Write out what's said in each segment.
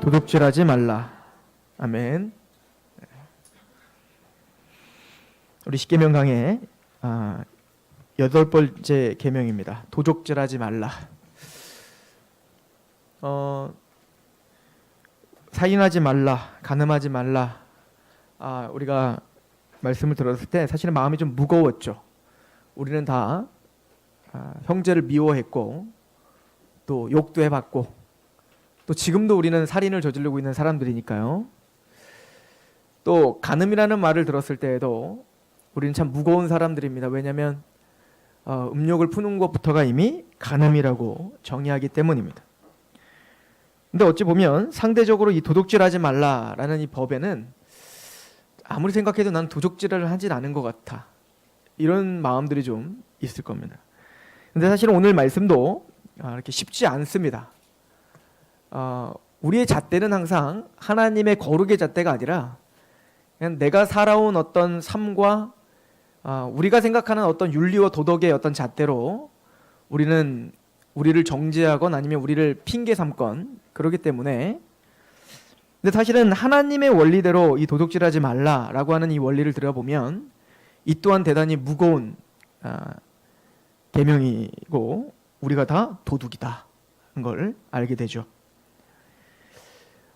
도둑질하지 말라. 아멘. 우리 십계명 강의 8번째 계명입니다. 도둑질하지 말라. 살인하지 말라, 간음하지 말라. 우리가 말씀을 들었을 때 사실은 마음이 좀 무거웠죠. 우리는 다 형제를 미워했고 또 욕도 해봤고 또 지금도 우리는 살인을 저지르고 있는 사람들이니까요. 또 간음이라는 말을 들었을 때에도 우리는 참 무거운 사람들입니다. 왜냐하면 음욕을 푸는 것부터가 이미 간음이라고 정의하기 때문입니다. 근데 어찌 보면 상대적으로 이 도둑질하지 말라라는 이 법에는 아무리 생각해도 난 도둑질을 하진 않은 것 같아, 이런 마음들이 좀 있을 겁니다. 근데 사실은 오늘 말씀도 이렇게 쉽지 않습니다. 우리의 잣대는 항상 하나님의 거룩의 잣대가 아니라 그냥 내가 살아온 어떤 삶과 우리가 생각하는 어떤 윤리와 도덕의 어떤 잣대로 우리는 우리를 정죄하건 아니면 우리를 핑계 삼건 그렇기 때문에, 근데 사실은 하나님의 원리대로 이 도둑질하지 말라라고 하는 이 원리를 들여보면 이 또한 대단히 무거운 계명이고 우리가 다 도둑이다는 걸 알게 되죠.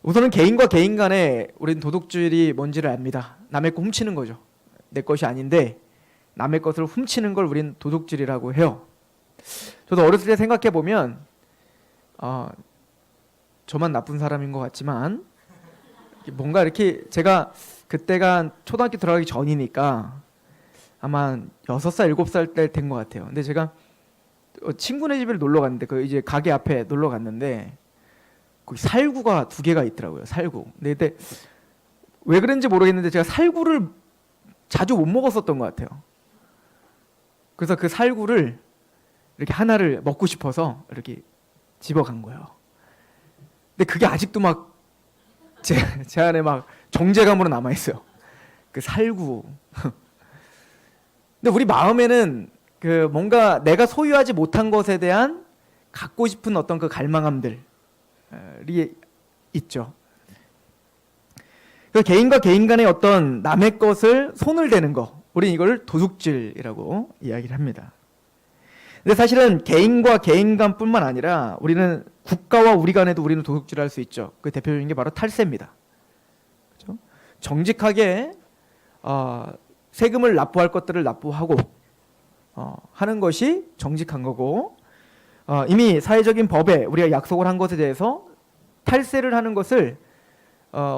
우선은 개인과 개인 간에 우리는 도둑질이 뭔지를 압니다. 남의 거 훔치는 거죠. 내 것이 아닌데 남의 것을 훔치는 걸 우린 도둑질이라고 해요. 저도 어렸을 때 생각해 보면 저만 나쁜 사람인 것 같지만 뭔가 이렇게 제가 그때가 초등학교 들어가기 전이니까 아마 6살, 7살 때 된 것 같아요. 근데 제가 친구네 집에 놀러 갔는데 그 이제 가게 앞에 놀러 갔는데 거기 살구가 2개가 있더라고요. 살구. 근데 그때 왜 그런지 모르겠는데 제가 살구를 자주 못 먹었었던 것 같아요. 그래서 그 살구를 이렇게 하나를 먹고 싶어서 이렇게 집어간 거예요. 근데 그게 아직도 막 제 안에 막 정제감으로 남아있어요. 그 살구. 근데 우리 마음에는 그 뭔가 내가 소유하지 못한 것에 대한 갖고 싶은 어떤 그 갈망함들이 있죠. 그 개인과 개인 간의 어떤 남의 것을 손을 대는 거, 우리는 이걸 도둑질이라고 이야기를 합니다. 근데 사실은 개인과 개인 간뿐만 아니라 우리는 국가와 우리 간에도 우리는 도둑질할 수 있죠. 그 대표적인 게 바로 탈세입니다. 그렇죠? 정직하게 세금을 납부할 것들을 납부하고 하는 것이 정직한 거고, 이미 사회적인 법에 우리가 약속을 한 것에 대해서 탈세를 하는 것을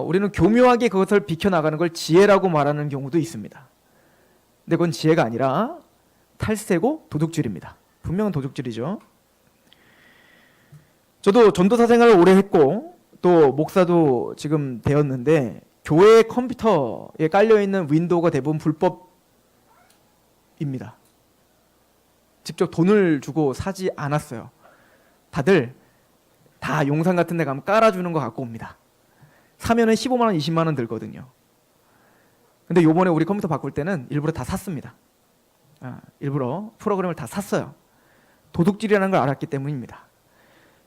우리는 교묘하게 그것을 비켜나가는 걸 지혜라고 말하는 경우도 있습니다. 근데 그건 지혜가 아니라 탈세고 도둑질입니다. 분명한 도둑질이죠. 저도 전도사 생활을 오래 했고 또 목사도 지금 되었는데 교회 컴퓨터에 깔려있는 윈도우가 대부분 불법입니다. 직접 돈을 주고 사지 않았어요. 다들 다 용산 같은 데 가면 깔아주는 거 갖고 옵니다. 사면은 15만 원, 20만 원 들거든요. 근데 요번에 우리 컴퓨터 바꿀 때는 일부러 다 샀습니다. 일부러 프로그램을 다 샀어요. 도둑질이라는 걸 알았기 때문입니다.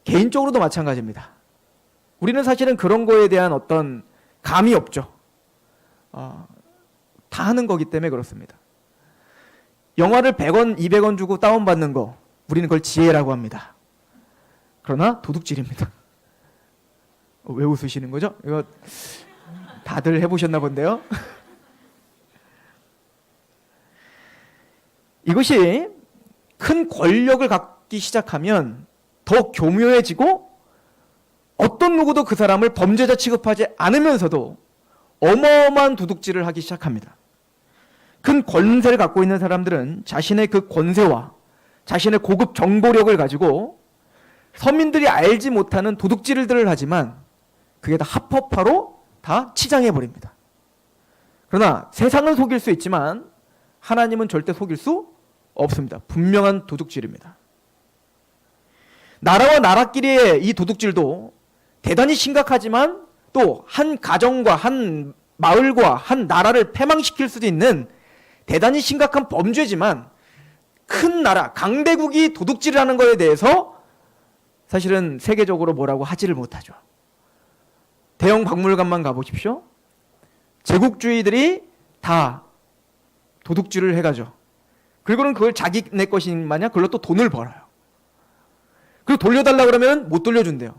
개인적으로도 마찬가지입니다. 우리는 사실은 그런 거에 대한 어떤 감이 없죠. 다 하는 거기 때문에 그렇습니다. 영화를 100원, 200원 주고 다운받는 거, 우리는 그걸 지혜라고 합니다. 그러나 도둑질입니다. 왜 웃으시는 거죠? 이거 다들 해보셨나 본데요. 이것이 큰 권력을 갖기 시작하면 더 교묘해지고 어떤 누구도 그 사람을 범죄자 취급하지 않으면서도 어마어마한 도둑질을 하기 시작합니다. 큰 권세를 갖고 있는 사람들은 자신의 그 권세와 자신의 고급 정보력을 가지고 서민들이 알지 못하는 도둑질들을 하지만 그게 다 합법화로 다 치장해버립니다. 그러나 세상은 속일 수 있지만 하나님은 절대 속일 수 없습니다. 분명한 도둑질입니다. 나라와 나라끼리의 이 도둑질도 대단히 심각하지만 또 한 가정과 한 마을과 한 나라를 패망시킬 수도 있는 대단히 심각한 범죄지만 큰 나라, 강대국이 도둑질을 하는 것에 대해서 사실은 세계적으로 뭐라고 하지를 못하죠. 대형 박물관만 가보십시오. 제국주의들이 다 도둑질을 해가죠. 그리고는 그걸 자기네 것인 마냥 그걸로 또 돈을 벌어요. 그리고 돌려달라 그러면 못 돌려준대요.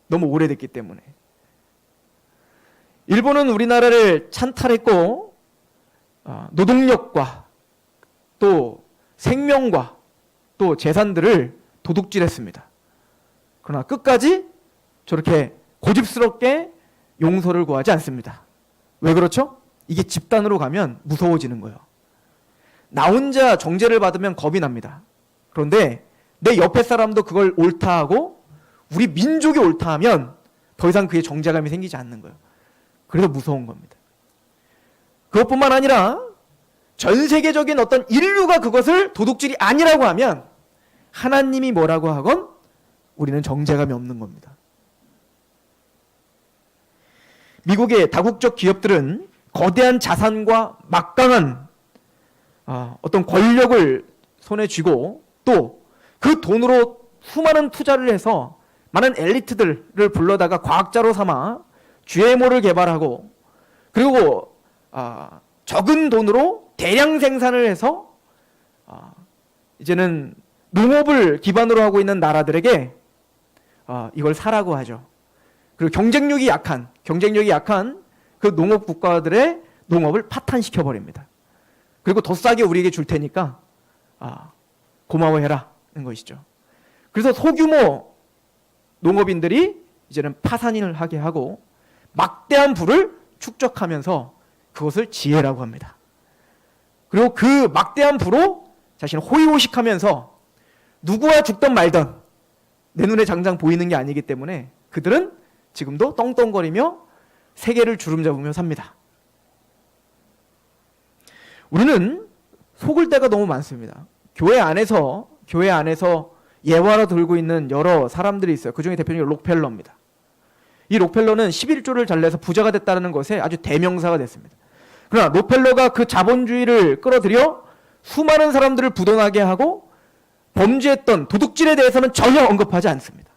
너무 오래됐기 때문에. 일본은 우리나라를 찬탈했고 노동력과 또 생명과 또 재산들을 도둑질했습니다. 그러나 끝까지 저렇게 고집스럽게 용서를 구하지 않습니다. 왜 그렇죠? 이게 집단으로 가면 무서워지는 거예요. 나 혼자 정죄를 받으면 겁이 납니다. 그런데 내 옆에 사람도 그걸 옳다 하고 우리 민족이 옳다 하면 더 이상 그의 정죄감이 생기지 않는 거예요. 그래서 무서운 겁니다. 그것뿐만 아니라 전 세계적인 어떤 인류가 그것을 도둑질이 아니라고 하면 하나님이 뭐라고 하건 우리는 정죄감이 없는 겁니다. 미국의 다국적 기업들은 거대한 자산과 막강한 어떤 권력을 손에 쥐고 또 그 돈으로 수많은 투자를 해서 많은 엘리트들을 불러다가 과학자로 삼아 GMO를 개발하고 그리고 적은 돈으로 대량 생산을 해서 이제는 농업을 기반으로 하고 있는 나라들에게 이걸 사라고 하죠. 그리고 경쟁력이 약한 그 농업 국가들의 농업을 파탄시켜 버립니다. 그리고 더 싸게 우리에게 줄 테니까 고마워해라는 것이죠. 그래서 소규모 농업인들이 이제는 파산을 하게 하고 막대한 부를 축적하면서 그것을 지혜라고 합니다. 그리고 그 막대한 부로 자신을 호의호식하면서 누구와 죽던 말던 내 눈에 당장 보이는 게 아니기 때문에 그들은 지금도 떵떵거리며 세계를 주름잡으며 삽니다. 우리는 속을 때가 너무 많습니다. 교회 안에서 예화로 들고 있는 여러 사람들이 있어요. 그중에 대표적인 록펠러입니다. 이 록펠러는 11조를 잘 내서 부자가 됐다는 것에 아주 대명사가 됐습니다. 그러나 록펠러가 그 자본주의를 끌어들여 수많은 사람들을 부도나게 하고 범죄했던 도둑질에 대해서는 전혀 언급하지 않습니다.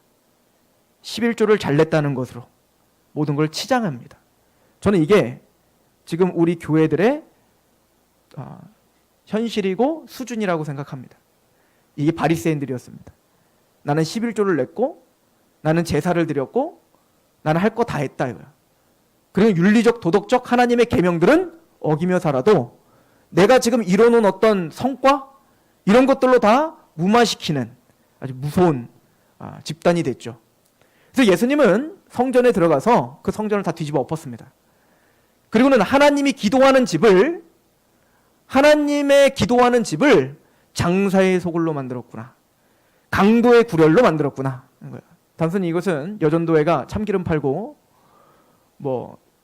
11조를 잘 냈다는 것으로 모든 걸 치장합니다. 저는 이게 지금 우리 교회들의 현실이고 수준이라고 생각합니다. 이게 바리새인들이었습니다. 나는 11조를 냈고 나는 제사를 드렸고 나는 할 거 다 했다 이거야. 그리고 윤리적 도덕적 하나님의 계명들은 어기며 살아도 내가 지금 이뤄놓은 어떤 성과 이런 것들로 다 무마시키는 아주 무서운 집단이 됐죠. 그래서 예수님은 성전에 들어가서 그 성전을 다 뒤집어 엎었습니다. 그리고는 하나님의 기도하는 집을 장사의 소굴로 만들었구나. 강도의 구렬로 만들었구나. 단순히 이것은 여전도회가 참기름 팔고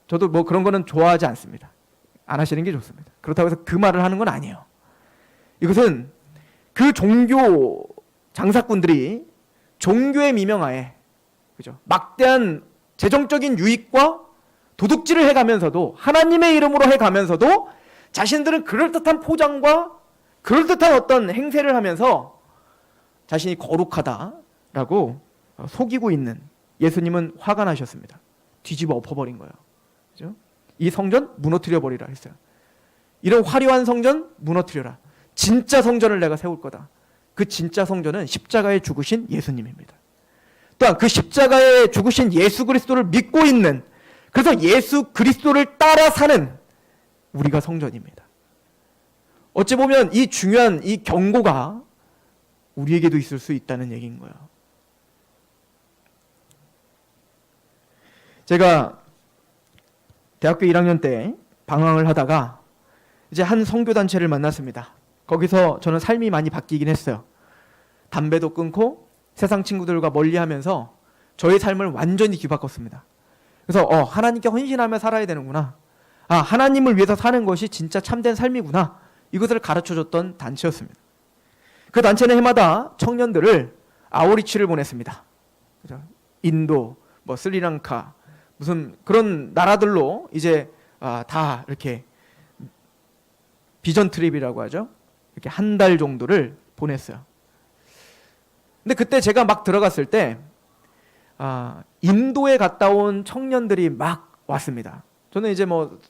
저도 그런 거는 좋아하지 않습니다. 안 하시는 게 좋습니다. 그렇다고 해서 그 말을 하는 건 아니에요. 이것은 그 종교 장사꾼들이 종교의 미명하에 그죠? 막대한 재정적인 유익과 도둑질을 해가면서도 하나님의 이름으로 해가면서도 자신들은 그럴듯한 포장과 그럴듯한 어떤 행세를 하면서 자신이 거룩하다라고 속이고 있는 예수님은 화가 나셨습니다. 뒤집어 엎어버린 거예요. 그죠? 이 성전 무너뜨려 버리라 했어요. 이런 화려한 성전 무너뜨려라. 진짜 성전을 내가 세울 거다. 그 진짜 성전은 십자가에 죽으신 예수님입니다. 또한 그 십자가에 죽으신 예수 그리스도를 믿고 있는 그래서 예수 그리스도를 따라 사는 우리가 성전입니다. 어찌 보면 이 중요한 이 경고가 우리에게도 있을 수 있다는 얘기인 거예요. 제가 대학교 1학년 때 방황을 하다가 이제 한 선교단체를 만났습니다. 거기서 저는 삶이 많이 바뀌긴 했어요. 담배도 끊고 세상 친구들과 멀리하면서 저의 삶을 완전히 뒤바꿨습니다. 그래서 하나님께 헌신하며 살아야 되는구나. 하나님을 위해서 사는 것이 진짜 참된 삶이구나. 이것을 가르쳐줬던 단체였습니다. 그 단체는 해마다 청년들을 아우리치를 보냈습니다. 그죠? 인도, 스리랑카, 무슨 그런 나라들로 이제 다 이렇게 비전 트립이라고 하죠. 이렇게 한 달 정도를 보냈어요. 근데 그때 제가 막 들어갔을 때 인도에 갔다 온 청년들이 막 왔습니다. 저는 이제 뭐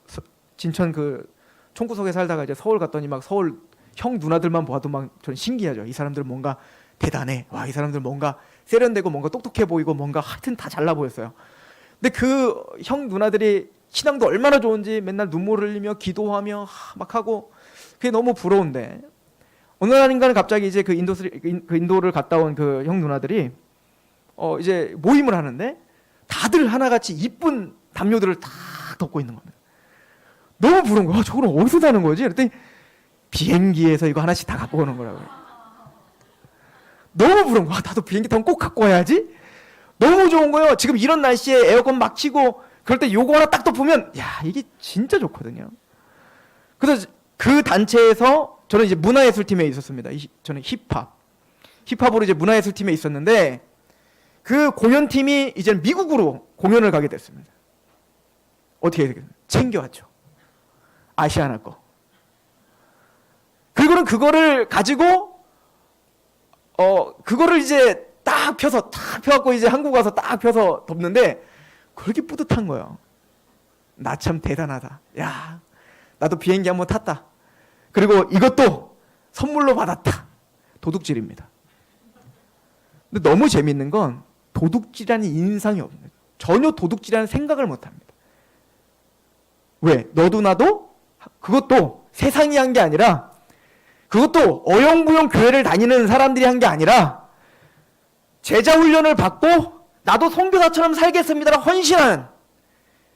진천 그 총구석에 살다가 이제 서울 갔더니 막 서울 형 누나들만 봐도 막 저는 신기하죠. 이 사람들 뭔가 대단해. 와, 이 사람들 뭔가 세련되고 뭔가 똑똑해 보이고 뭔가 하여튼 다 잘나 보였어요. 근데 그 형 누나들이 신앙도 얼마나 좋은지 맨날 눈물을 흘리며 기도하며 막 하고 그게 너무 부러운데 어느 날인가는 갑자기 이제 그 인도를 갔다 온 그 형 누나들이 이제 모임을 하는데 다들 하나같이 이쁜 담요들을 다 덮고 있는 겁니다. 너무 부러운 거야. 저거는 어디서 사는 거지? 그랬더니 비행기에서 이거 하나씩 다 갖고 오는 거라고요. 너무 부러운 거야. 나도 비행기 타면 꼭 갖고 와야지. 너무 좋은 거예요. 지금 이런 날씨에 에어컨 막 치고 그럴 때 요거 하나 딱 덮으면 야, 이게 진짜 좋거든요. 그래서 그 단체에서 저는 이제 문화예술팀에 있었습니다. 저는 힙합으로 이제 문화예술팀에 있었는데 그 공연팀이 이제 미국으로 공연을 가게 됐습니다. 어떻게 해야 되겠어요? 챙겨왔죠. 아시아나 거. 그리고는 그거를 가지고 그거를 이제 딱 펴갖고 이제 한국 와서 딱 펴서 덮는데 그렇게 뿌듯한 거예요. 나 참 대단하다. 야, 나도 비행기 한번 탔다. 그리고 이것도 선물로 받았다. 도둑질입니다. 근데 너무 재밌는 건 도둑질하는 인상이 없는, 전혀 도둑질하는 생각을 못합니다. 왜? 너도 나도 그것도 세상이 한 게 아니라 그것도 어영부영 교회를 다니는 사람들이 한 게 아니라 제자 훈련을 받고 나도 선교사처럼 살겠습니다라고 헌신하는,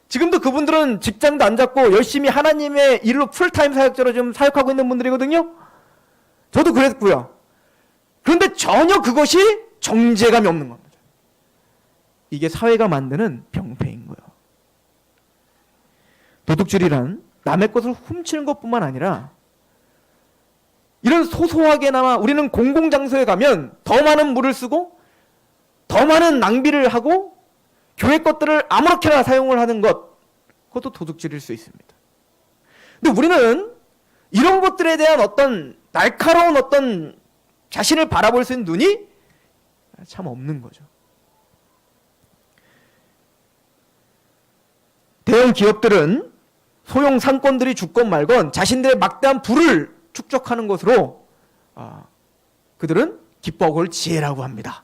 지금도 그분들은 직장도 안 잡고 열심히 하나님의 일로 풀타임 사역자로 좀 사역하고 있는 분들이거든요. 저도 그랬고요. 그런데 전혀 그것이 정제감이 없는 겁니다. 이게 사회가 만드는 병폐인 거예요. 도둑질이란 남의 것을 훔치는 것뿐만 아니라 이런 소소하게나마 우리는 공공장소에 가면 더 많은 물을 쓰고 더 많은 낭비를 하고 교회 것들을 아무렇게나 사용을 하는 것, 그것도 도둑질일 수 있습니다. 근데 우리는 이런 것들에 대한 어떤 날카로운 어떤 자신을 바라볼 수 있는 눈이 참 없는 거죠. 대형 기업들은 소형 상권들이 죽건 말건 자신들의 막대한 부를 축적하는 것으로 그들은 기뻐하고 그걸 지혜라고 합니다.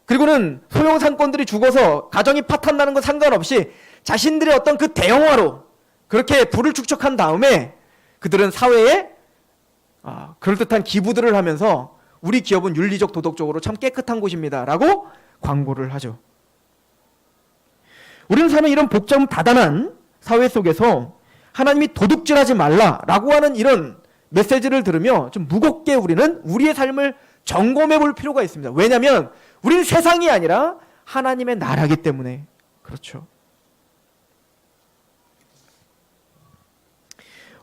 그리고는 소형 상권들이 죽어서 가정이 파탄나는 것 상관없이 자신들의 어떤 그 대형화로 그렇게 부를 축적한 다음에 그들은 사회에 그럴듯한 기부들을 하면서 우리 기업은 윤리적 도덕적으로 참 깨끗한 곳입니다 라고 광고를 하죠. 우리는 삶의 이런 복잡 다단한 사회 속에서 하나님이 도둑질하지 말라라고 하는 이런 메시지를 들으며 좀 무겁게 우리는 우리의 삶을 점검해 볼 필요가 있습니다. 왜냐하면 우리는 세상이 아니라 하나님의 나라이기 때문에 그렇죠.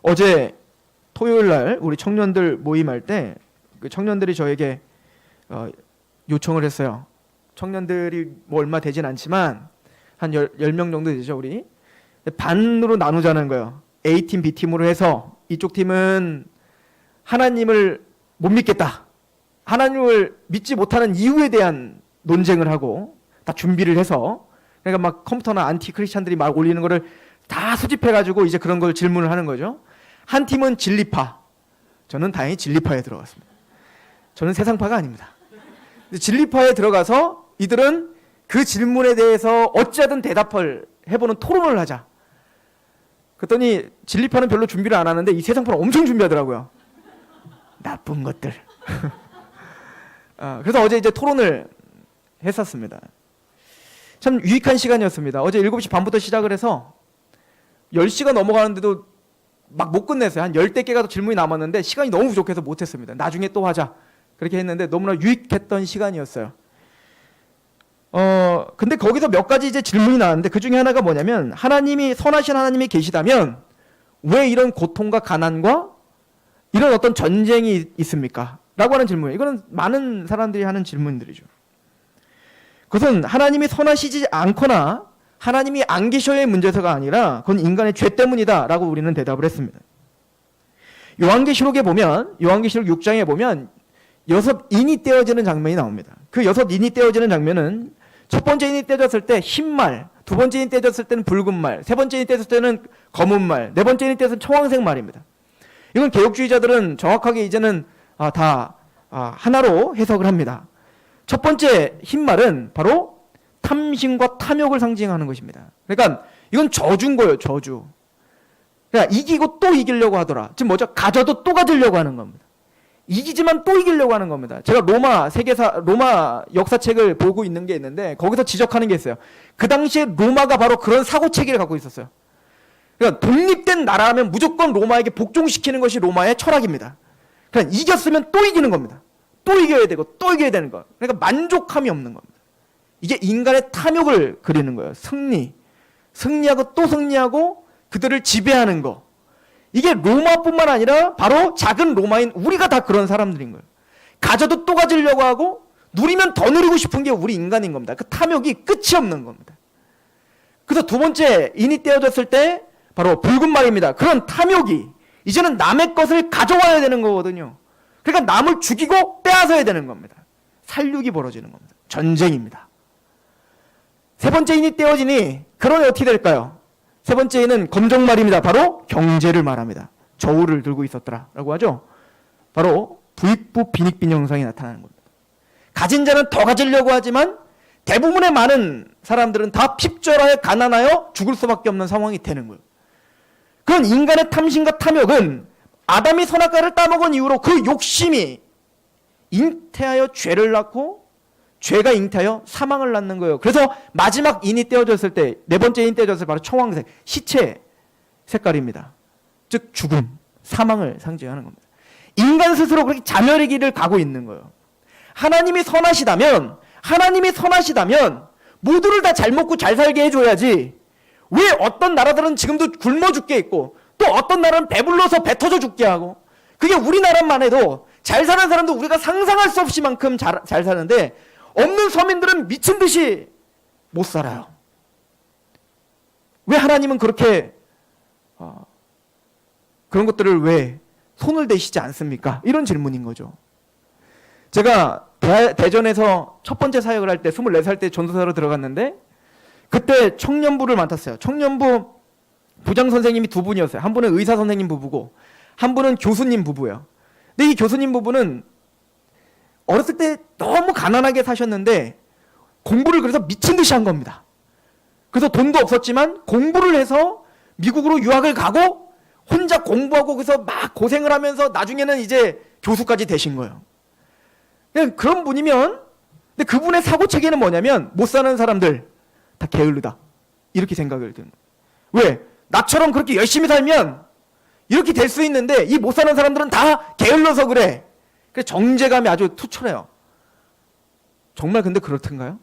어제 토요일 날 우리 청년들 모임할 때 그 청년들이 저에게 요청을 했어요. 청년들이 뭐 얼마 되진 않지만 한 10명 정도 되죠, 우리. 반으로 나누자는 거예요. A팀, B팀으로 해서 이쪽 팀은 하나님을 못 믿겠다. 하나님을 믿지 못하는 이유에 대한 논쟁을 하고 다 준비를 해서, 그러니까 막 컴퓨터나 안티 크리스찬들이 막 올리는 거를 다 수집해가지고 이제 그런 걸 질문을 하는 거죠. 한 팀은 진리파. 저는 다행히 진리파에 들어갔습니다. 저는 세상파가 아닙니다. 진리파에 들어가서 이들은 그 질문에 대해서 어찌하든 대답을 해보는 토론을 하자. 그랬더니 진리파는 별로 준비를 안 하는데 이 세상파는 엄청 준비하더라고요. 나쁜 것들. 그래서 어제 이제 토론을 했었습니다. 참 유익한 시간이었습니다. 어제 7시 반부터 시작을 해서 10시가 넘어가는데도 막 못 끝냈어요. 한 10대 개가 더 질문이 남았는데 시간이 너무 부족해서 못했습니다. 나중에 또 하자. 그렇게 했는데 너무나 유익했던 시간이었어요. 근데 거기서 몇 가지 이제 질문이 나왔는데 그 중에 하나가 뭐냐면, 하나님이, 선하신 하나님이 계시다면 왜 이런 고통과 가난과 이런 어떤 전쟁이 있습니까? 라고 하는 질문이에요. 이거는 많은 사람들이 하는 질문들이죠. 그것은 하나님이 선하시지 않거나 하나님이 안 계셔의 문제서가 아니라 그건 인간의 죄 때문이다 라고 우리는 대답을 했습니다. 요한계시록에 보면, 요한계시록 6장에 보면 6인이 떼어지는 장면이 나옵니다. 그 6인이 떼어지는 장면은 첫 번째 인이 떼졌을 때 흰말, 두 번째 인이 떼졌을 때는 붉은 말, 세 번째 인이 떼졌을 때는 검은 말, 네 번째 인이 떼졌을 때는 청황색 말입니다. 이건 개혁주의자들은 정확하게 이제는 다 하나로 해석을 합니다. 첫 번째 흰말은 바로 탐심과 탐욕을 상징하는 것입니다. 그러니까 이건 저주인 거예요, 저주. 그러니까 이기고 또 이기려고 하더라. 지금 뭐죠? 가져도 또 가지려고 하는 겁니다. 이기지만 또 이기려고 하는 겁니다. 제가 로마 역사책을 보고 있는 게 있는데 거기서 지적하는 게 있어요. 그 당시에 로마가 바로 그런 사고체계를 갖고 있었어요. 그러니까 독립된 나라하면 무조건 로마에게 복종시키는 것이 로마의 철학입니다. 그러니까 이겼으면 또 이기는 겁니다. 또 이겨야 되고 또 이겨야 되는 거. 그러니까 만족함이 없는 겁니다. 이게 인간의 탐욕을 그리는 거예요. 승리하고 또 승리하고 그들을 지배하는 거. 이게 로마뿐만 아니라 바로 작은 로마인 우리가 다 그런 사람들인 거예요. 가져도 또 가지려고 하고 누리면 더 누리고 싶은 게 우리 인간인 겁니다. 그 탐욕이 끝이 없는 겁니다. 그래서 두 번째 인이 떼어졌을 때 바로 붉은 말입니다. 그런 탐욕이 이제는 남의 것을 가져와야 되는 거거든요. 그러니까 남을 죽이고 빼앗아야 되는 겁니다. 살육이 벌어지는 겁니다. 전쟁입니다. 세 번째 인이 떼어지니 그러면 어떻게 될까요? 세 번째 인은 검정말입니다. 바로 경제를 말합니다. 저울을 들고 있었더라라고 하죠. 바로 부익부 빈익빈 형상이 나타나는 겁니다. 가진 자는 더 가지려고 하지만 대부분의 많은 사람들은 다 핍절하여 가난하여 죽을 수밖에 없는 상황이 되는 거예요. 그런 인간의 탐심과 탐욕은 아담이 선악과를 따먹은 이후로 그 욕심이 잉태하여 죄를 낳고 죄가 잉태하여 사망을 낳는 거예요. 그래서 마지막 인이 떼어졌을 때, 네 번째 인이 떼어졌을 때 바로 청황색, 시체 색깔입니다. 즉 죽음, 사망을 상징하는 겁니다. 인간 스스로 그렇게 자멸의 길을 가고 있는 거예요. 하나님이 선하시다면 모두를 다 잘 먹고 잘 살게 해줘야지 왜 어떤 나라들은 지금도 굶어 죽게 있고 또 어떤 나라는 배불러서 배 터져 죽게 하고 그게 우리나라만 해도 잘 사는 사람도 우리가 상상할 수 없이 만큼 잘 사는데 없는 서민들은 미친 듯이 못 살아요. 왜 하나님은 그렇게 그런 것들을 왜 손을 대시지 않습니까? 이런 질문인 거죠. 제가 대전에서 첫 번째 사역을 할 때 24살 때 전도사로 들어갔는데 그때 청년부를 맡았어요. 청년부 부장 선생님이 두 분이었어요. 한 분은 의사 선생님 부부고 한 분은 교수님 부부예요. 근데 이 교수님 부부는 어렸을 때 너무 가난하게 사셨는데 공부를 그래서 미친 듯이 한 겁니다. 그래서 돈도 없었지만 공부를 해서 미국으로 유학을 가고 혼자 공부하고 그래서 막 고생을 하면서 나중에는 이제 교수까지 되신 거예요. 그냥 그런 분이면 근데 그분의 사고체계는 뭐냐면 못 사는 사람들 다 게을르다 이렇게 생각을 드는 거예요. 왜? 나처럼 그렇게 열심히 살면 이렇게 될 수 있는데 이 못 사는 사람들은 다 게을러서 그래. 그래서 정제감이 아주 투철해요. 정말 근데 그렇던가요?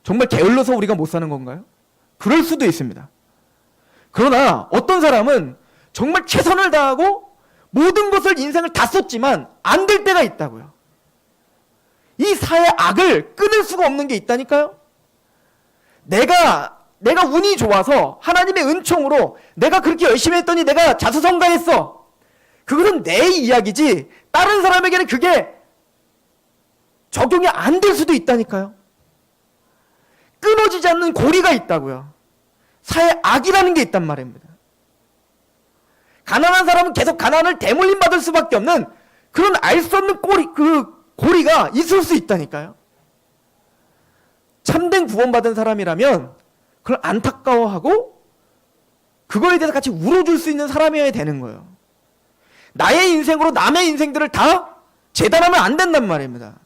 정말 게을러서 우리가 못 사는 건가요? 그럴 수도 있습니다. 그러나 어떤 사람은 정말 최선을 다하고 모든 것을 인생을 다 썼지만 안 될 때가 있다고요. 이 사회 악을 끊을 수가 없는 게 있다니까요. 내가 운이 좋아서 하나님의 은총으로 내가 그렇게 열심히 했더니 내가 자수성가했어. 그것은 내 이야기지 다른 사람에게는 그게 적용이 안 될 수도 있다니까요. 끊어지지 않는 고리가 있다고요. 사회 악이라는 게 있단 말입니다. 가난한 사람은 계속 가난을 대물림 받을 수밖에 없는 그런 알 수 없는 고리가 있을 수 있다니까요. 참된 구원받은 사람이라면 그걸 안타까워하고 그거에 대해서 같이 울어줄 수 있는 사람이어야 되는 거예요. 나의 인생으로 남의 인생들을 다 재단하면 안 된단 말입니다.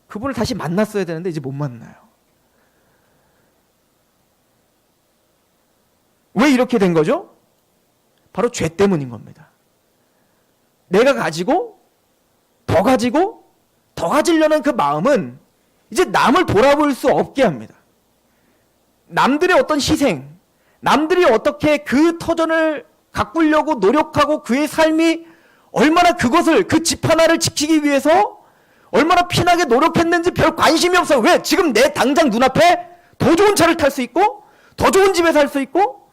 그분을 다시 만났어야 되는데 이제 못 만나요. 왜 이렇게 된 거죠? 바로 죄 때문인 겁니다. 내가 가지고 더 가지려는 그 마음은 이제 남을 돌아볼 수 없게 합니다. 남들의 어떤 희생, 남들이 어떻게 그 터전을 가꾸려고 노력하고 그의 삶이 얼마나 그것을 그 집 하나를 지키기 위해서 얼마나 피나게 노력했는지 별 관심이 없어. 왜? 지금 내 당장 눈앞에 더 좋은 차를 탈 수 있고 더 좋은 집에 살 수 있고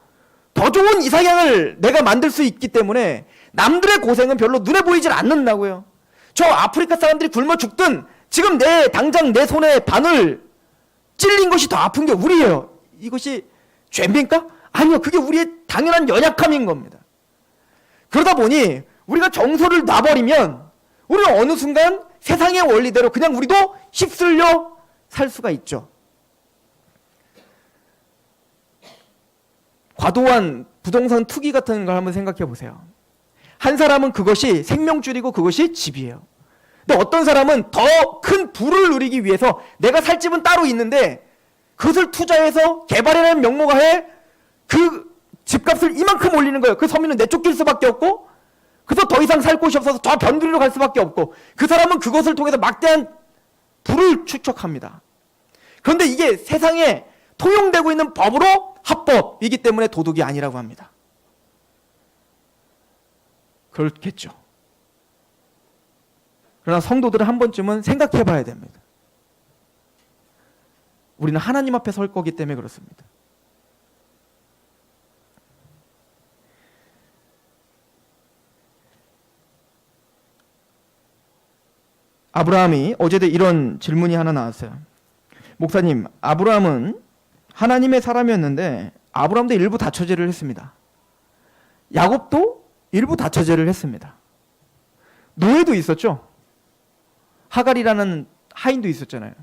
더 좋은 이상향을 내가 만들 수 있기 때문에 남들의 고생은 별로 눈에 보이질 않는다고요. 저 아프리카 사람들이 굶어 죽든 지금 당장 내 손에 바늘 찔린 것이 더 아픈 게 우리예요. 이것이 죄입니까? 아니요. 그게 우리의 당연한 연약함인 겁니다. 그러다 보니 우리가 정서를 놔버리면 우리는 어느 순간 세상의 원리대로 그냥 우리도 휩쓸려 살 수가 있죠. 과도한 부동산 투기 같은 걸 한번 생각해 보세요. 한 사람은 그것이 생명줄이고 그것이 집이에요. 근데 어떤 사람은 더 큰 부를 누리기 위해서 내가 살 집은 따로 있는데 그것을 투자해서 개발해낸 명목하에 그 집값을 이만큼 올리는 거예요. 그 서민은 내쫓길 수밖에 없고 그래서 더 이상 살 곳이 없어서 더 변두리로 갈 수밖에 없고 그 사람은 그것을 통해서 막대한 부를 축적합니다. 그런데 이게 세상에 통용되고 있는 법으로 합법이기 때문에 도둑이 아니라고 합니다. 그렇겠죠. 그러나 성도들은 한 번쯤은 생각해 봐야 됩니다. 우리는 하나님 앞에 설 거기 때문에 그렇습니다. 아브라함이 어제도 이런 질문이 하나 나왔어요. 목사님, 아브라함은 하나님의 사람이었는데 아브라함도 일부 다처제를 했습니다. 야곱도 일부 다처제를 했습니다. 노예도 있었죠. 하갈이라는 하인도 있었잖아요.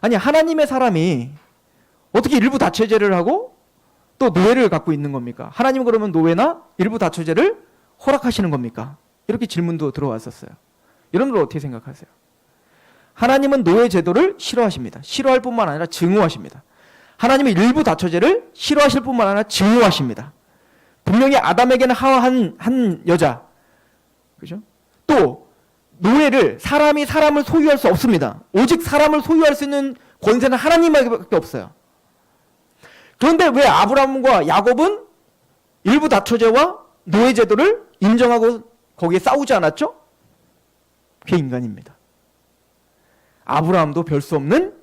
아니, 하나님의 사람이 어떻게 일부 다처제를 하고 또 노예를 갖고 있는 겁니까? 하나님은 그러면 노예나 일부 다처제를 허락하시는 겁니까? 이렇게 질문도 들어왔었어요. 여러분들 어떻게 생각하세요? 하나님은 노예 제도를 싫어하십니다. 싫어할 뿐만 아니라 증오하십니다. 하나님은 일부 다처제를 싫어하실 뿐만 아니라 증오하십니다. 분명히 아담에게는 하와 한 여자, 그죠? 또 노예를 사람이 사람을 소유할 수 없습니다. 오직 사람을 소유할 수 있는 권세는 하나님에게밖에 없어요. 그런데 왜 아브라함과 야곱은 일부 다처제와 노예 제도를 인정하고 거기에 싸우지 않았죠? 그게 인간입니다. 아브라함도 별 수 없는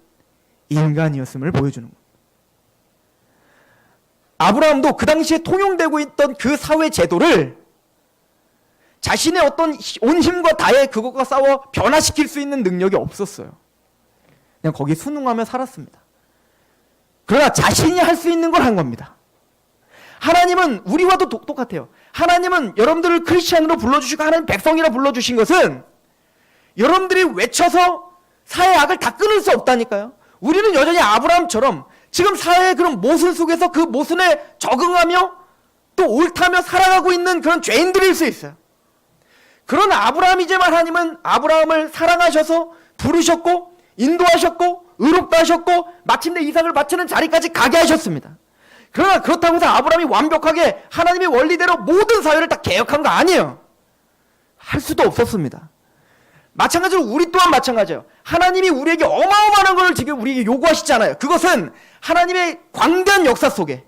인간이었음을 보여주는 겁니다. 아브라함도 그 당시에 통용되고 있던 그 사회 제도를 자신의 어떤 온 힘과 다해 그것과 싸워 변화시킬 수 있는 능력이 없었어요. 그냥 거기에 순응하며 살았습니다. 그러나 자신이 할 수 있는 걸 한 겁니다. 하나님은 우리와도 똑같아요. 하나님은 여러분들을 크리스찬으로 불러주시고 하나님 백성이라 불러주신 것은 여러분들이 외쳐서 사회의 악을 다 끊을 수 없다니까요. 우리는 여전히 아브라함처럼 지금 사회의 그런 모순 속에서 그 모순에 적응하며 또 옳다며 살아가고 있는 그런 죄인들일 수 있어요. 그런 아브라함이지만 하나님은 아브라함을 사랑하셔서 부르셨고 인도하셨고 의롭다 하셨고 마침내 이삭을 바치는 자리까지 가게 하셨습니다. 그러나 그렇다고 해서 아브라함이 완벽하게 하나님의 원리대로 모든 사회를 다 개혁한 거 아니에요. 할 수도 없었습니다. 마찬가지로 우리 또한 마찬가지예요. 하나님이 우리에게 어마어마한 걸 지금 우리에게 요구하시잖아요. 그것은 하나님의 광대한 역사 속에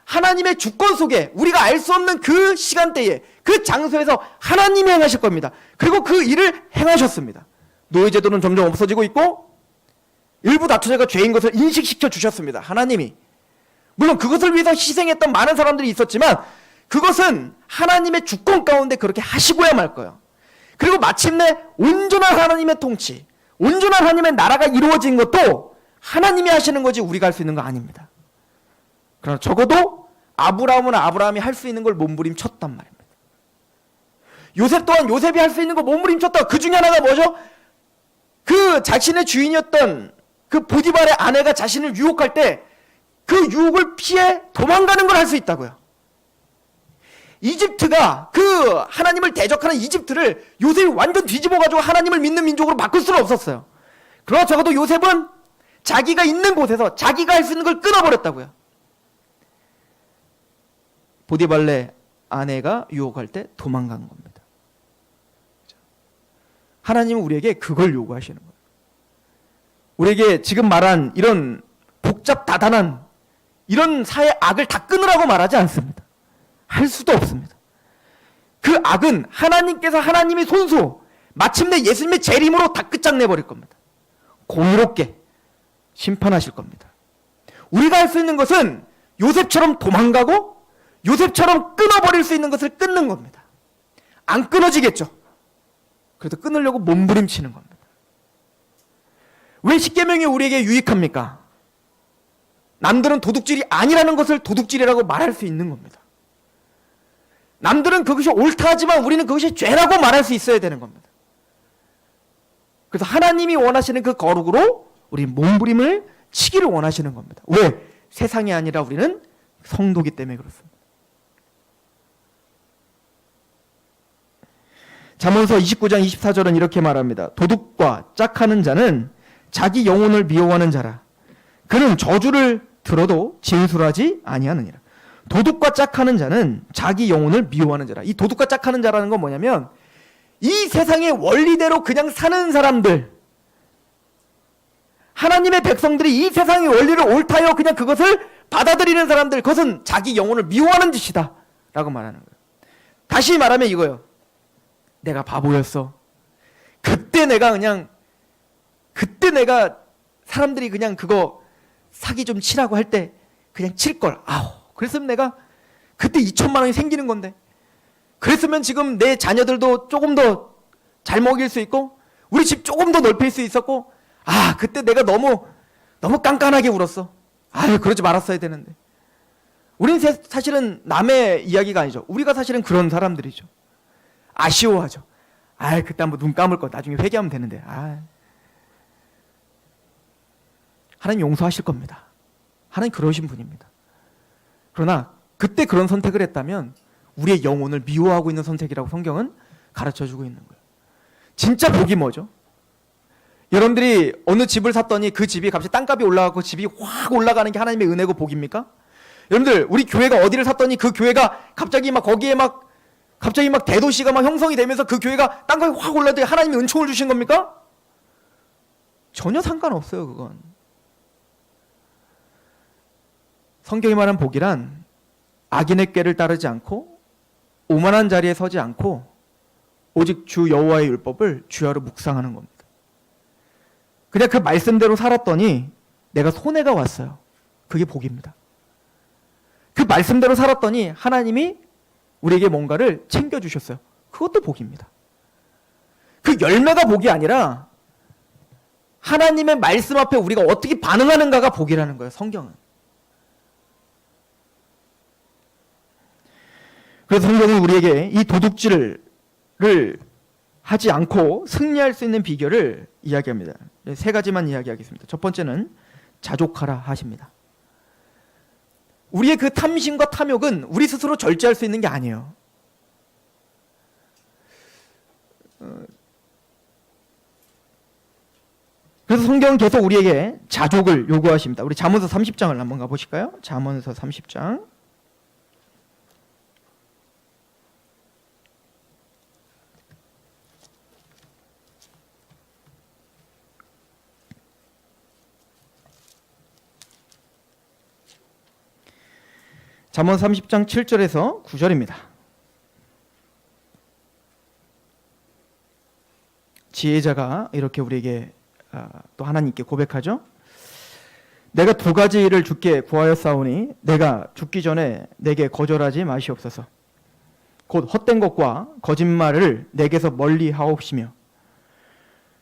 하나님의 주권 속에 우리가 알 수 없는 그 시간대에 그 장소에서 하나님이 행하실 겁니다. 그리고 그 일을 행하셨습니다. 노예제도는 점점 없어지고 있고 일부 다투제가 죄인 것을 인식시켜 주셨습니다. 하나님이. 물론 그것을 위해서 희생했던 많은 사람들이 있었지만 그것은 하나님의 주권 가운데 그렇게 하시고야 말 거예요. 그리고 마침내 온전한 하나님의 통치, 온전한 하나님의 나라가 이루어진 것도 하나님이 하시는 거지 우리가 할 수 있는 거 아닙니다. 그러나 적어도 아브라함은 아브라함이 할 수 있는 걸 몸부림쳤단 말입니다. 요셉 또한 요셉이 할 수 있는 거 몸부림쳤다. 그 중에 하나가 뭐죠? 그 자신의 주인이었던 그 보디발의 아내가 자신을 유혹할 때 그 유혹을 피해 도망가는 걸 할 수 있다고요. 이집트가 그 하나님을 대적하는 이집트를 요셉이 완전 뒤집어가지고 하나님을 믿는 민족으로 바꿀 수는 없었어요. 그러나 적어도 요셉은 자기가 있는 곳에서 자기가 할 수 있는 걸 끊어버렸다고요. 보디발의 아내가 유혹할 때 도망간 겁니다. 하나님은 우리에게 그걸 요구하시는 거예요. 우리에게 지금 말한 이런 복잡 다단한 이런 사회 악을 다 끊으라고 말하지 않습니다. 할 수도 없습니다. 그 악은 하나님께서 하나님이 손수 마침내 예수님의 재림으로 다 끝장내버릴 겁니다. 공의롭게 심판하실 겁니다. 우리가 할 수 있는 것은 요셉처럼 도망가고 요셉처럼 끊어버릴 수 있는 것을 끊는 겁니다. 안 끊어지겠죠. 그래도 끊으려고 몸부림치는 겁니다. 왜 십계명이 우리에게 유익합니까? 남들은 도둑질이 아니라는 것을 도둑질이라고 말할 수 있는 겁니다. 남들은 그것이 옳다 하지만 우리는 그것이 죄라고 말할 수 있어야 되는 겁니다. 그래서 하나님이 원하시는 그 거룩으로 우리 몸부림을 치기를 원하시는 겁니다. 왜? 세상이 아니라 우리는 성도기 때문에 그렇습니다. 잠언서 29장 24절은 이렇게 말합니다. 도둑과 짝하는 자는 자기 영혼을 미워하는 자라. 그는 저주를 들어도 진술하지 아니하느니라. 도둑과 짝하는 자는 자기 영혼을 미워하는 자라. 이 도둑과 짝하는 자라는 건 뭐냐면 이 세상의 원리대로 그냥 사는 사람들, 하나님의 백성들이 이 세상의 원리를 옳다여 그냥 그것을 받아들이는 사람들, 그것은 자기 영혼을 미워하는 짓이다 라고 말하는 거예요. 다시 말하면 이거예요. 내가 바보였어. 그때 내가 사람들이 그냥 그거 사기 좀 치라고 할 때 그냥 칠걸. 그랬으면 내가 그때 2천만 원이 생기는 건데, 그랬으면 지금 내 자녀들도 조금 더 잘 먹일 수 있고 우리 집 조금 더 넓힐 수 있었고, 그때 내가 너무 깐깐하게 울었어. 그러지 말았어야 되는데. 우린 사실은 남의 이야기가 아니죠. 우리가 사실은 그런 사람들이죠. 아쉬워하죠. 그때 한번 눈 감을 거 나중에 회개하면 되는데. 하나님 용서하실 겁니다. 하나님 그러신 분입니다. 그러나 그때 그런 선택을 했다면 우리의 영혼을 미워하고 있는 선택이라고 성경은 가르쳐주고 있는 거예요. 진짜 복이 뭐죠? 여러분들이 어느 집을 샀더니 그 집이 갑자기 땅값이 올라가고 집이 확 올라가는 게 하나님의 은혜고 복입니까? 여러분들, 우리 교회가 어디를 샀더니 그 교회가 갑자기 거기에 갑자기 대도시가 형성이 되면서 그 교회가 땅값이 확 올라도 하나님이 은총을 주신 겁니까? 전혀 상관없어요, 그건. 성경이 말한 복이란 악인의 꾀를 따르지 않고 오만한 자리에 서지 않고 오직 주 여호와의 율법을 주야로 묵상하는 겁니다. 그냥 그 말씀대로 살았더니 내가 손해가 왔어요. 그게 복입니다. 그 말씀대로 살았더니 하나님이 우리에게 뭔가를 챙겨주셨어요. 그것도 복입니다. 그 열매가 복이 아니라 하나님의 말씀 앞에 우리가 어떻게 반응하는가가 복이라는 거예요, 성경은. 그래서 성경은 우리에게 이 도둑질을 하지 않고 승리할 수 있는 비결을 이야기합니다. 3가지만 이야기하겠습니다. 첫 번째는 자족하라 하십니다. 우리의 그 탐심과 탐욕은 우리 스스로 절제할 수 있는 게 아니에요. 그래서 성경은 계속 우리에게 자족을 요구하십니다. 우리 잠언서 30장을 한번 가보실까요? 잠언서 30장. 잠언 30장 7절에서 9절입니다. 지혜자가 이렇게 우리에게 또 하나님께 고백하죠. 내가 2가지를 주께 구하였사오니 내가 죽기 전에 내게 거절하지 마시옵소서. 곧 헛된 것과 거짓말을 내게서 멀리 하옵시며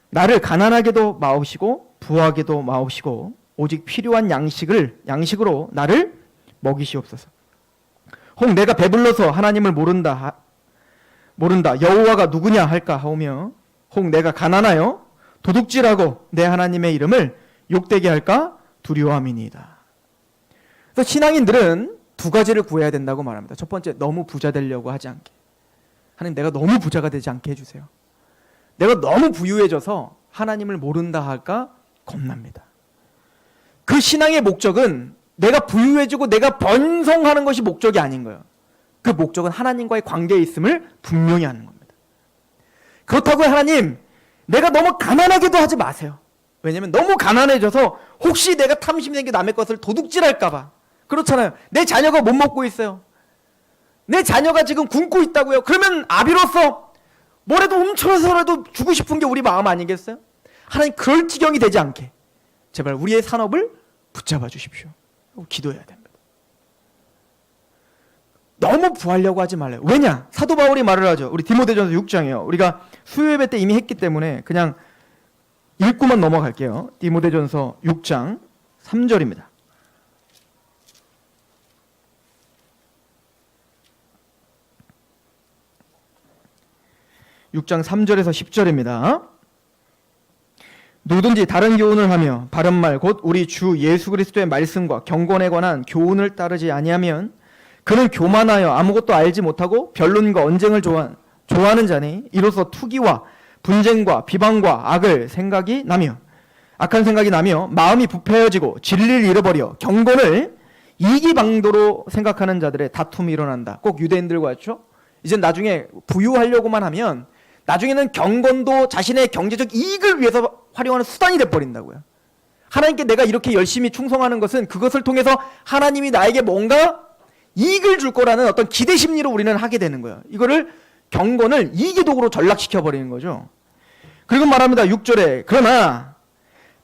나를 가난하게도 마옵시고 부하게도 마옵시고 오직 필요한 양식으로 나를 먹이시옵소서. 혹 내가 배불러서 하나님을 모른다 여호와가 누구냐 할까 하오며 혹 내가 가난하여 도둑질하고 내 하나님의 이름을 욕되게 할까 두려워함이니이다. 그래서 신앙인들은 2가지를 구해야 된다고 말합니다. 첫 번째, 너무 부자 되려고 하지 않게. 하나님, 내가 너무 부자가 되지 않게 해주세요. 내가 너무 부유해져서 하나님을 모른다 할까 겁납니다. 그 신앙의 목적은 내가 부유해지고 내가 번성하는 것이 목적이 아닌 거예요. 그 목적은 하나님과의 관계에 있음을 분명히 하는 겁니다. 그렇다고 하나님, 내가 너무 가난하게도 하지 마세요. 왜냐하면 너무 가난해져서 혹시 내가 탐심이 생겨 남의 것을 도둑질할까 봐. 그렇잖아요. 내 자녀가 못 먹고 있어요. 내 자녀가 지금 굶고 있다고요. 그러면 아비로서 뭐라도 훔쳐서라도 주고 싶은 게 우리 마음 아니겠어요? 하나님, 그럴 지경이 되지 않게 제발 우리의 산업을 붙잡아 주십시오. 기도해야 됩니다. 너무 부하려고 하지 말래요. 왜냐? 사도 바울이 말을 하죠. 우리 디모데전서 6장이요. 우리가 수요예배 때 이미 했기 때문에 그냥 읽고만 넘어갈게요. 디모데전서 6장 3절입니다. 6장 3절에서 10절입니다. 누구든지 다른 교훈을 하며 바른 말 곧 우리 주 예수 그리스도의 말씀과 경건에 관한 교훈을 따르지 아니하면 그는 교만하여 아무것도 알지 못하고 변론과 언쟁을 좋아하는 자니 이로써 투기와 분쟁과 비방과 악한 생각이 나며 마음이 부패해지고 진리를 잃어버려 경건을 이기방도로 생각하는 자들의 다툼이 일어난다. 꼭 유대인들과 같죠? 이제 나중에 부유하려고만 하면 나중에는 경건도 자신의 경제적 이익을 위해서 활용하는 수단이 돼버린다고요. 하나님께 내가 이렇게 열심히 충성하는 것은 그것을 통해서 하나님이 나에게 뭔가 이익을 줄 거라는 어떤 기대 심리로 우리는 하게 되는 거예요. 이거를 경건을 이기도구로 전락시켜버리는 거죠. 그리고 말합니다. 6절에 그러나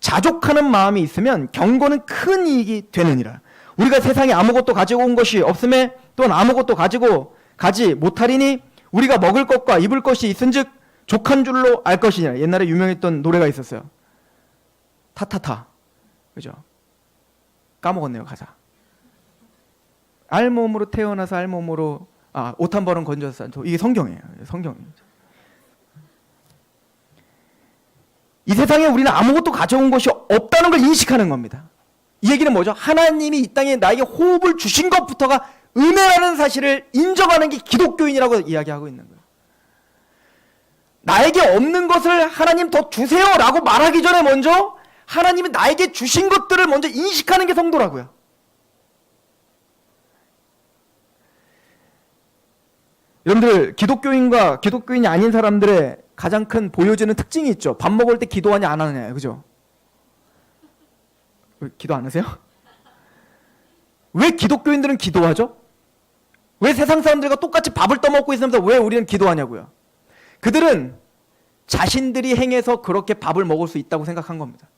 자족하는 마음이 있으면 경건은 큰 이익이 되느니라. 우리가 세상에 아무것도 가지고 온 것이 없음에 또한 아무것도 가지 못하리니 우리가 먹을 것과 입을 것이 있은즉 족한 줄로 알 것이냐. 옛날에 유명했던 노래가 있었어요. 타타타. 그죠? 까먹었네요, 가사. 알몸으로 태어나서 알몸으로 옷 한 벌은 건져서 이게 성경이에요. 성경이에요. 이 세상에 우리는 아무것도 가져온 것이 없다는 걸 인식하는 겁니다. 이 얘기는 뭐죠? 하나님이 이 땅에 나에게 호흡을 주신 것부터가 은혜라는 사실을 인정하는 게 기독교인이라고 이야기하고 있는 거예요. 나에게 없는 것을 하나님 더 주세요라고 말하기 전에 먼저 하나님이 나에게 주신 것들을 먼저 인식하는 게 성도라고요. 여러분들 기독교인과 기독교인이 아닌 사람들의 가장 큰 보여지는 특징이 있죠. 밥 먹을 때 기도하냐 안 하느냐. 그죠? 기도 안 하세요? 왜 기독교인들은 기도하죠? 왜 세상 사람들과 똑같이 밥을 떠먹고 있으면서 왜 우리는 기도하냐고요? 그들은 자신들이 행해서 그렇게 밥을 먹을 수 있다고 생각한 겁니다.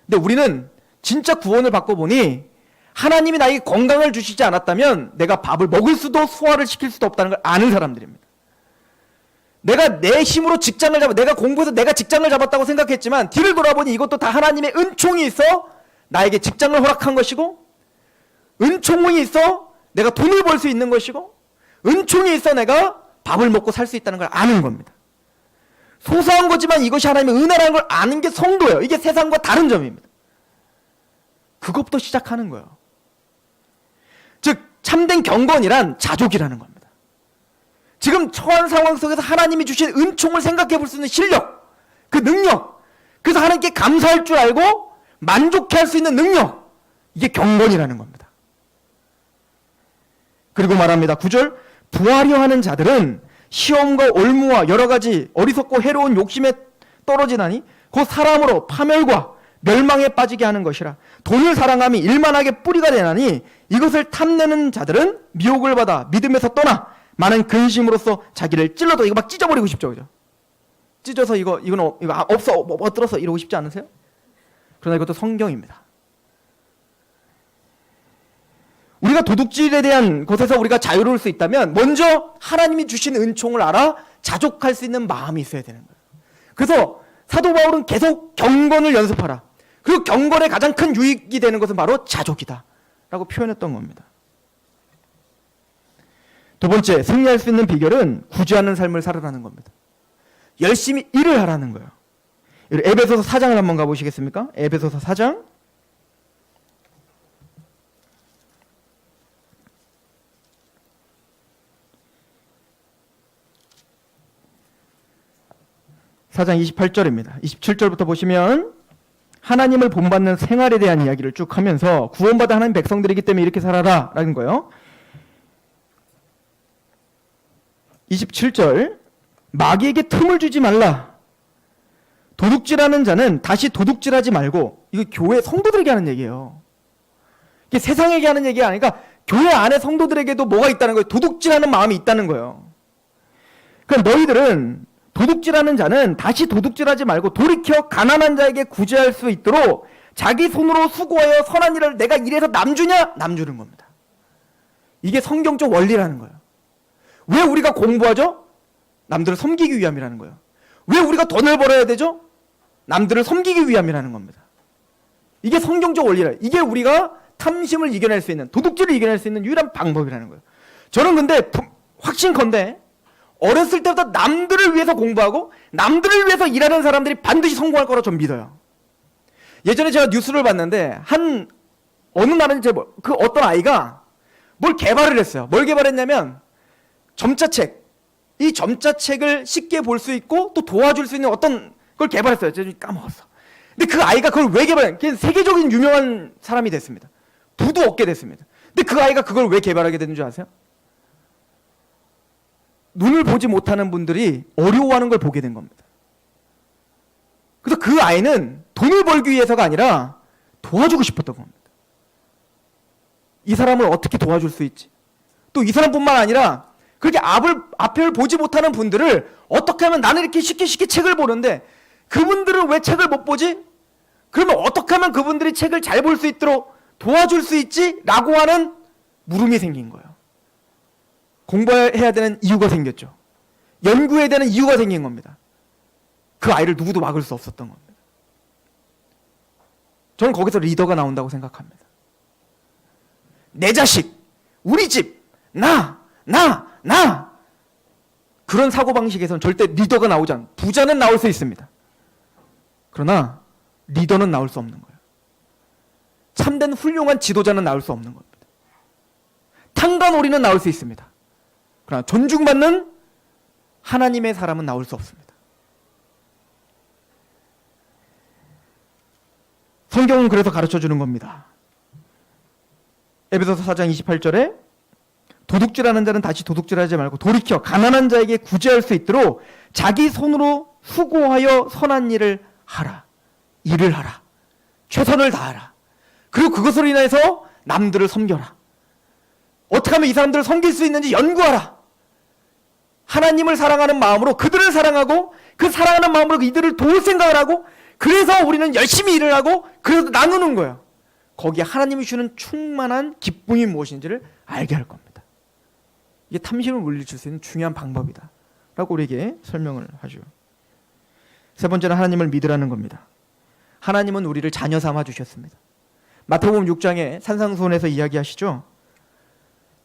근데 우리는 진짜 구원을 받고 보니 하나님이 나에게 건강을 주시지 않았다면 내가 밥을 먹을 수도 소화를 시킬 수도 없다는 걸 아는 사람들입니다. 내가 내 힘으로 내가 공부해서 내가 직장을 잡았다고 생각했지만 뒤를 돌아보니 이것도 다 하나님의 은총이 있어 나에게 직장을 허락한 것이고, 은총이 있어 내가 돈을 벌 수 있는 것이고, 은총이 있어 내가 밥을 먹고 살 수 있다는 걸 아는 겁니다. 소소한 거지만 이것이 하나님의 은혜라는 걸 아는 게 성도예요. 이게 세상과 다른 점입니다. 그것부터 시작하는 거예요. 즉 참된 경건이란 자족이라는 겁니다. 지금 처한 상황 속에서 하나님이 주신 은총을 생각해 볼 수 있는 실력, 그 능력, 그래서 하나님께 감사할 줄 알고 만족해 할 수 있는 능력, 이게 경건이라는 겁니다. 그리고 말합니다. 9절, 부하려 하는 자들은 시험과 올무와 여러 가지 어리석고 해로운 욕심에 떨어지나니 곧 사람으로 파멸과 멸망에 빠지게 하는 것이라. 돈을 사랑함이 일만하게 뿌리가 되나니 이것을 탐내는 자들은 미혹을 받아 믿음에서 떠나 많은 근심으로써 자기를 찔러도 이거 막 찢어버리고 싶죠, 그죠? 찢어서 이거 없어, 뭐 들었어 이러고 싶지 않으세요? 그러나 이것도 성경입니다. 우리가 도둑질에 대한 것에서 우리가 자유로울 수 있다면 먼저 하나님이 주신 은총을 알아 자족할 수 있는 마음이 있어야 되는 거예요. 그래서 사도 바울은 계속 경건을 연습하라. 그리고 경건의 가장 큰 유익이 되는 것은 바로 자족이다 라고 표현했던 겁니다. 두 번째, 승리할 수 있는 비결은 구제하는 삶을 살아라는 겁니다. 열심히 일을 하라는 거예요. 에베소서 4장을 한번 가보시겠습니까? 에베소서 4장 4장 28절입니다. 27절부터 보시면 하나님을 본받는 생활에 대한 이야기를 쭉 하면서 구원받은 하나님 백성들이기 때문에 이렇게 살아라 라는 거예요. 27절, 마귀에게 틈을 주지 말라. 도둑질하는 자는 다시 도둑질하지 말고, 이거 교회 성도들에게 하는 얘기예요. 이게 세상에게 하는 얘기가 아니라 교회 안에 성도들에게도 뭐가 있다는 거예요. 도둑질하는 마음이 있다는 거예요. 그러니까 너희들은 도둑질하는 자는 다시 도둑질하지 말고 돌이켜 가난한 자에게 구제할 수 있도록 자기 손으로 수고하여 선한 일을 내가 이래서 남 주냐? 남 주는 겁니다. 이게 성경적 원리라는 거예요. 왜 우리가 공부하죠? 남들을 섬기기 위함이라는 거예요. 왜 우리가 돈을 벌어야 되죠? 남들을 섬기기 위함이라는 겁니다. 이게 성경적 원리라. 이게 우리가 탐심을 이겨낼 수 있는, 도둑질을 이겨낼 수 있는 유일한 방법이라는 거예요. 저는 근데 확신컨대 어렸을 때부터 남들을 위해서 공부하고 남들을 위해서 일하는 사람들이 반드시 성공할 거라 좀 믿어요. 예전에 제가 뉴스를 봤는데 어느 날은 그 어떤 아이가 뭘 개발을 했어요. 뭘 개발했냐면 점자책. 이 점자책을 쉽게 볼 수 있고 또 도와줄 수 있는 어떤 걸 개발했어요. 제가 까먹었어. 근데 그 아이가 그걸 왜 개발했냐면 세계적인 유명한 사람이 됐습니다. 부도 얻게 됐습니다. 근데 그 아이가 그걸 왜 개발하게 됐는 줄 아세요? 눈을 보지 못하는 분들이 어려워하는 걸 보게 된 겁니다. 그래서 그 아이는 돈을 벌기 위해서가 아니라 도와주고 싶었던 겁니다. 이 사람을 어떻게 도와줄 수 있지? 또 이 사람뿐만 아니라 그렇게 앞을 보지 못하는 분들을 어떻게 하면 나는 이렇게 쉽게 책을 보는데 그분들은 왜 책을 못 보지? 그러면 어떻게 하면 그분들이 책을 잘 볼 수 있도록 도와줄 수 있지? 라고 하는 물음이 생긴 거예요. 공부해야 되는 이유가 생겼죠. 연구해야 되는 이유가 생긴 겁니다. 그 아이를 누구도 막을 수 없었던 겁니다. 저는 거기서 리더가 나온다고 생각합니다. 내 자식, 우리 집, 나. 그런 사고방식에서는 절대 리더가 나오지 않아요. 부자는 나올 수 있습니다. 그러나 리더는 나올 수 없는 거예요. 참된 훌륭한 지도자는 나올 수 없는 겁니다. 탕간오리는 나올 수 있습니다. 그러나 존중받는 하나님의 사람은 나올 수 없습니다. 성경은 그래서 가르쳐주는 겁니다. 에베소서 4장 28절에 도둑질하는 자는 다시 도둑질하지 말고 돌이켜 가난한 자에게 구제할 수 있도록 자기 손으로 수고하여 선한 일을 하라. 일을 하라. 최선을 다하라. 그리고 그것으로 인해서 남들을 섬겨라. 어떻게 하면 이 사람들을 섬길 수 있는지 연구하라. 하나님을 사랑하는 마음으로 그들을 사랑하고 그 사랑하는 마음으로 이들을 도울 생각을 하고 그래서 우리는 열심히 일을 하고 그래서 나누는 거예요. 거기에 하나님이 주는 충만한 기쁨이 무엇인지를 알게 할 겁니다. 이게 탐심을 물리칠 수 있는 중요한 방법이다 라고 우리에게 설명을 하죠. 세 번째는 하나님을 믿으라는 겁니다. 하나님은 우리를 자녀 삼아 주셨습니다. 마태복음 6장에 산상수훈에서 이야기하시죠.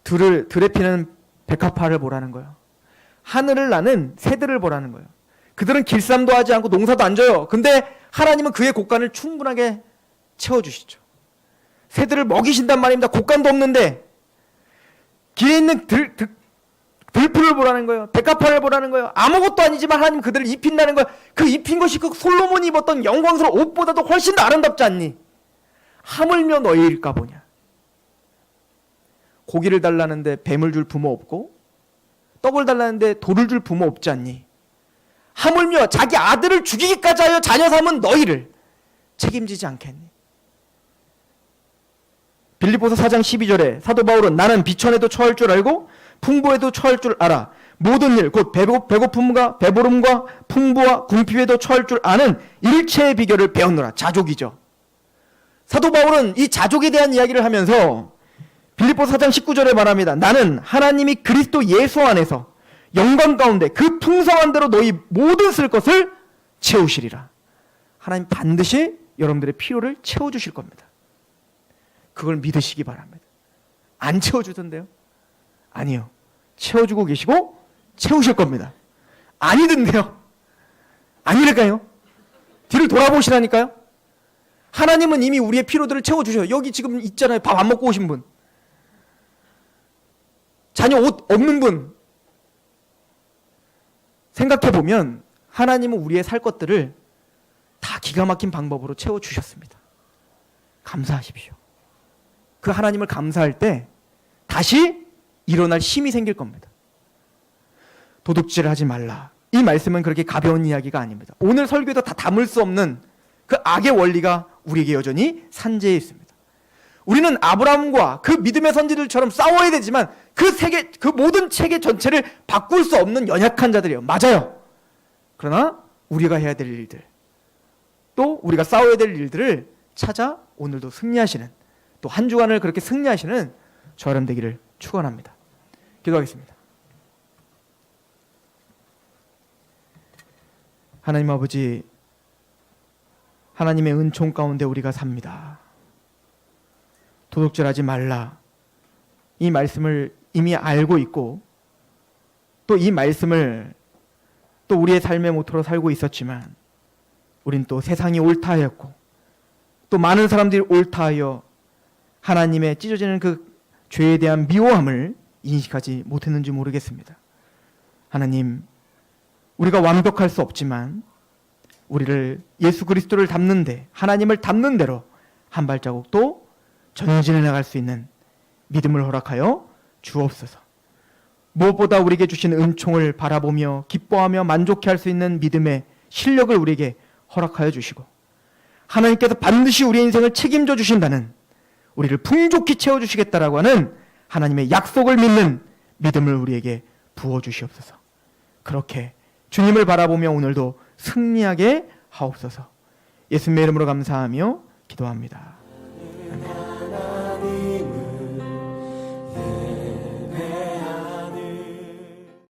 들에 피는 백합화를 보라는 거예요. 하늘을 나는 새들을 보라는 거예요. 그들은 길쌈도 하지 않고 농사도 안 져요. 근데 하나님은 그의 곡간을 충분하게 채워주시죠. 새들을 먹이신단 말입니다. 곡간도 없는데 길에 있는 들풀을 보라는 거예요. 백합화를 보라는 거예요. 아무것도 아니지만 하나님 그들을 입힌다는 거예요. 그 입힌 것이 그 솔로몬이 입었던 영광스러운 옷보다도 훨씬 더 아름답지 않니? 하물며 너희일까 보냐. 고기를 달라는데 뱀을 줄 부모 없고 떡을 달라는데 돌을 줄 부모 없지 않니? 하물며 자기 아들을 죽이기까지 하여 자녀 삼은 너희를 책임지지 않겠니? 빌립보서 4장 12절에 사도 바울은 나는 비천에도 처할 줄 알고 풍부에도 처할 줄 알아. 모든 일 곧 배고픔과 배부름과 풍부와 궁핍에도 처할 줄 아는 일체의 비결을 배웠노라. 자족이죠. 사도 바울은 이 자족에 대한 이야기를 하면서 빌립보서 4장 19절에 말합니다. 나는 하나님이 그리스도 예수 안에서 영광 가운데 그 풍성한 대로 너희 모든 쓸 것을 채우시리라. 하나님 반드시 여러분들의 필요를 채워주실 겁니다. 그걸 믿으시기 바랍니다. 안 채워주던데요? 아니요. 채워주고 계시고 채우실 겁니다. 아니던데요? 아니랄까요? 뒤를 돌아보시라니까요? 하나님은 이미 우리의 필요들을 채워주셔요. 여기 지금 있잖아요. 밥 안 먹고 오신 분. 자녀 옷 없는 분. 생각해보면 하나님은 우리의 살 것들을 다 기가 막힌 방법으로 채워주셨습니다. 감사하십시오. 그 하나님을 감사할 때 다시 일어날 힘이 생길 겁니다. 도둑질하지 말라. 이 말씀은 그렇게 가벼운 이야기가 아닙니다. 오늘 설교에도 다 담을 수 없는 그 악의 원리가 우리에게 여전히 산재해 있습니다. 우리는 아브라함과 그 믿음의 선지들처럼 싸워야 되지만 그 모든 체계 전체를 바꿀 수 없는 연약한 자들이에요. 맞아요. 그러나 우리가 해야 될 일들, 또 우리가 싸워야 될 일들을 찾아 오늘도 승리하시는, 또 한 주간을 그렇게 승리하시는 저 여러분 되기를 축원합니다. 기도하겠습니다. 하나님 아버지, 하나님의 은총 가운데 우리가 삽니다. 도둑질하지 말라. 이 말씀을 이미 알고 있고 또 이 말씀을 또 우리의 삶의 모토로 살고 있었지만 우린 또 세상이 옳다 하였고 또 많은 사람들이 옳다 하여 하나님의 찢어지는 그 죄에 대한 미워함을 인식하지 못했는지 모르겠습니다. 하나님, 우리가 완벽할 수 없지만 우리를 예수 그리스도를 닮는데, 하나님을 닮는 대로 한 발자국 또 전진해 나갈 수 있는 믿음을 허락하여 주옵소서. 무엇보다 우리에게 주신 은총을 바라보며 기뻐하며 만족해할 수 있는 믿음의 실력을 우리에게 허락하여 주시고, 하나님께서 반드시 우리의 인생을 책임져 주신다는, 우리를 풍족히 채워주시겠다라고 하는 하나님의 약속을 믿는 믿음을 우리에게 부어주시옵소서. 그렇게 주님을 바라보며 오늘도 승리하게 하옵소서. 예수님의 이름으로 감사하며 기도합니다.